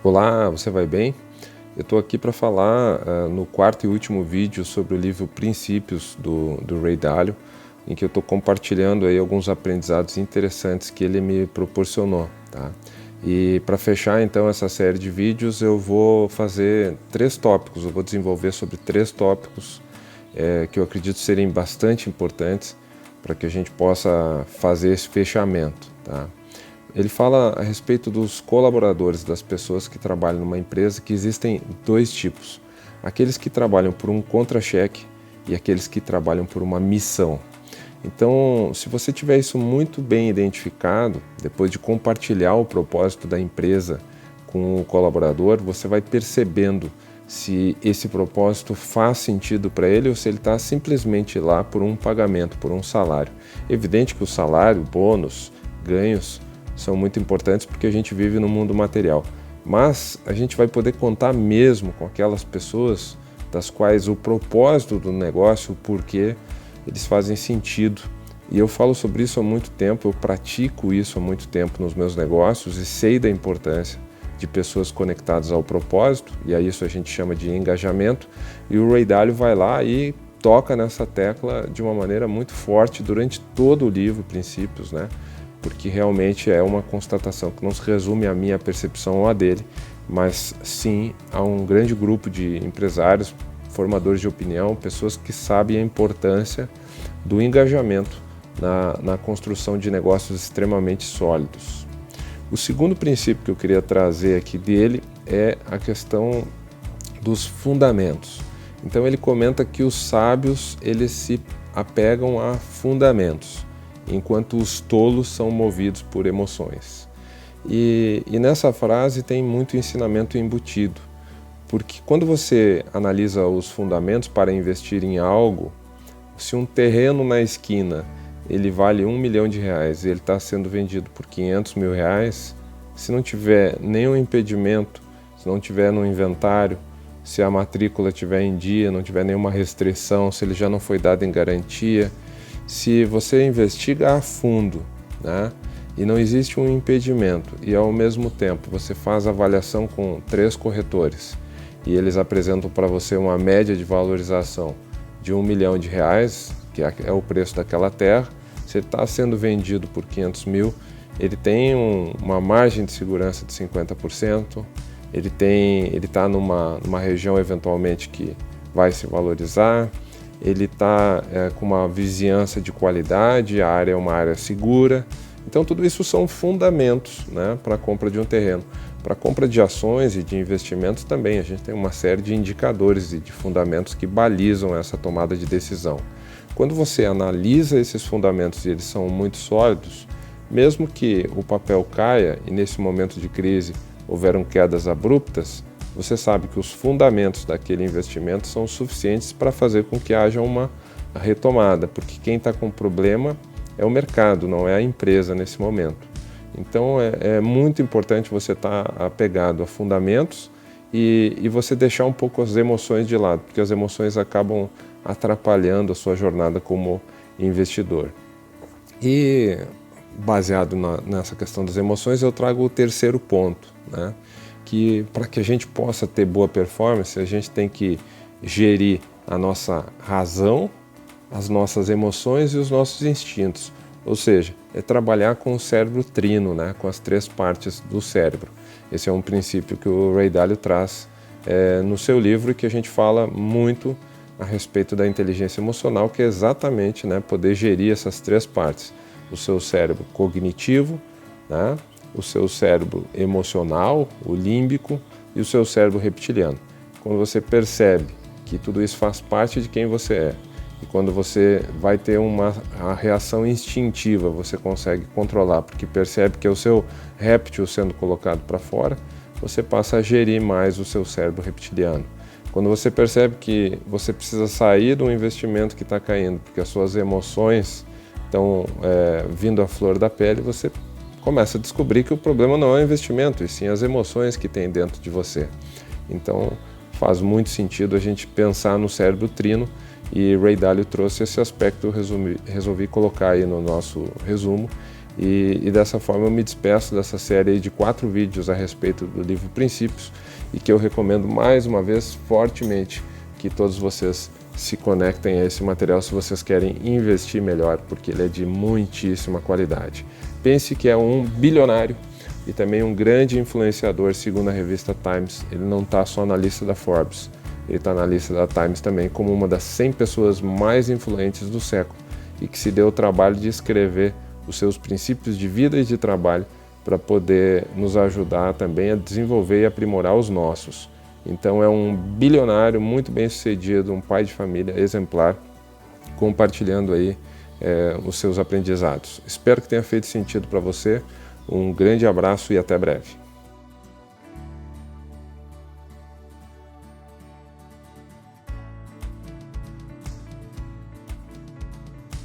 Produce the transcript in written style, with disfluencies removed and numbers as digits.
Olá, você vai bem? Eu estou aqui para falar no quarto e último vídeo sobre o livro Princípios do Ray Dalio, em que eu estou compartilhando aí alguns aprendizados interessantes que ele me proporcionou, tá? E para fechar então essa série de vídeos eu vou fazer 3 tópicos, eu vou desenvolver sobre 3 tópicos que eu acredito serem bastante importantes para que a gente possa fazer esse fechamento, tá? Ele fala a respeito dos colaboradores, das pessoas que trabalham numa empresa, que existem 2 tipos. Aqueles que trabalham por um contra-cheque e aqueles que trabalham por uma missão. Então, se você tiver isso muito bem identificado, depois de compartilhar o propósito da empresa com o colaborador, você vai percebendo se esse propósito faz sentido para ele ou se ele está simplesmente lá por um pagamento, por um salário. Evidente que o salário, bônus, ganhos são muito importantes porque a gente vive no mundo material, mas a gente vai poder contar mesmo com aquelas pessoas das quais o propósito do negócio, o porquê, eles fazem sentido. E eu falo sobre isso há muito tempo, eu pratico isso há muito tempo nos meus negócios e sei da importância de pessoas conectadas ao propósito, e a isso a gente chama de engajamento, e o Ray Dalio vai lá e toca nessa tecla de uma maneira muito forte durante todo o livro Princípios, né? Porque realmente é uma constatação que não se resume à minha percepção ou à dele, mas sim a um grande grupo de empresários, formadores de opinião, pessoas que sabem a importância do engajamento na construção de negócios extremamente sólidos. O segundo princípio que eu queria trazer aqui dele é a questão dos fundamentos. Então ele comenta que os sábios eles se apegam a fundamentos, enquanto os tolos são movidos por emoções. E nessa frase tem muito ensinamento embutido, porque quando você analisa os fundamentos para investir em algo, se um terreno na esquina ele vale R$1 milhão e ele está sendo vendido por R$500 mil, se não tiver nenhum impedimento, se não tiver no inventário, se a matrícula estiver em dia, não tiver nenhuma restrição, se ele já não foi dado em garantia, se você investiga a fundo, né, e não existe um impedimento e ao mesmo tempo você faz avaliação com 3 corretores e eles apresentam para você uma média de valorização de R$1 milhão, que é o preço daquela terra, se ele está sendo vendido por R$500 mil, ele tem uma margem de segurança de 50%, ele está numa região eventualmente que vai se valorizar, ele está com uma vizinhança de qualidade, a área é uma área segura. Então tudo isso são fundamentos, né, para a compra de um terreno. Para a compra de ações e de investimentos também, a gente tem uma série de indicadores e de fundamentos que balizam essa tomada de decisão. Quando você analisa esses fundamentos e eles são muito sólidos, mesmo que o papel caia e nesse momento de crise houveram quedas abruptas, você sabe que os fundamentos daquele investimento são suficientes para fazer com que haja uma retomada, porque quem está com problema é o mercado, não é a empresa nesse momento. Então é muito importante você estar apegado a fundamentos e você deixar um pouco as emoções de lado, porque as emoções acabam atrapalhando a sua jornada como investidor. E baseado nessa questão das emoções, eu trago o terceiro ponto, né? Que para que a gente possa ter boa performance, a gente tem que gerir a nossa razão, as nossas emoções e os nossos instintos. Ou seja, é trabalhar com o cérebro trino, né? Com as 3 partes do cérebro. Esse é um princípio que o Ray Dalio traz no seu livro e que a gente fala muito a respeito da inteligência emocional, que é exatamente, né, poder gerir essas 3 partes. O seu cérebro cognitivo, né, o seu cérebro emocional, o límbico, e o seu cérebro reptiliano. Quando você percebe que tudo isso faz parte de quem você é, e quando você vai ter a reação instintiva, você consegue controlar, porque percebe que é o seu réptil sendo colocado para fora, você passa a gerir mais o seu cérebro reptiliano. Quando você percebe que você precisa sair de um investimento que está caindo, porque as suas emoções estão vindo à flor da pele, você começa a descobrir que o problema não é o investimento, e sim as emoções que tem dentro de você. Então faz muito sentido a gente pensar no cérebro trino, e Ray Dalio trouxe esse aspecto, eu resolvi colocar aí no nosso resumo, E dessa forma eu me despeço dessa série de 4 vídeos a respeito do livro Princípios e que eu recomendo mais uma vez fortemente que todos vocês se conectem a esse material se vocês querem investir melhor, porque ele é de muitíssima qualidade. Pense que é um bilionário e também um grande influenciador, segundo a revista Times. Ele não está só na lista da Forbes, ele está na lista da Times também como uma das 100 pessoas mais influentes do século e que se deu o trabalho de escrever os seus princípios de vida e de trabalho para poder nos ajudar também a desenvolver e aprimorar os nossos. Então é um bilionário muito bem sucedido, um pai de família exemplar, compartilhando aí os seus aprendizados. Espero que tenha feito sentido para você. Um grande abraço e até breve.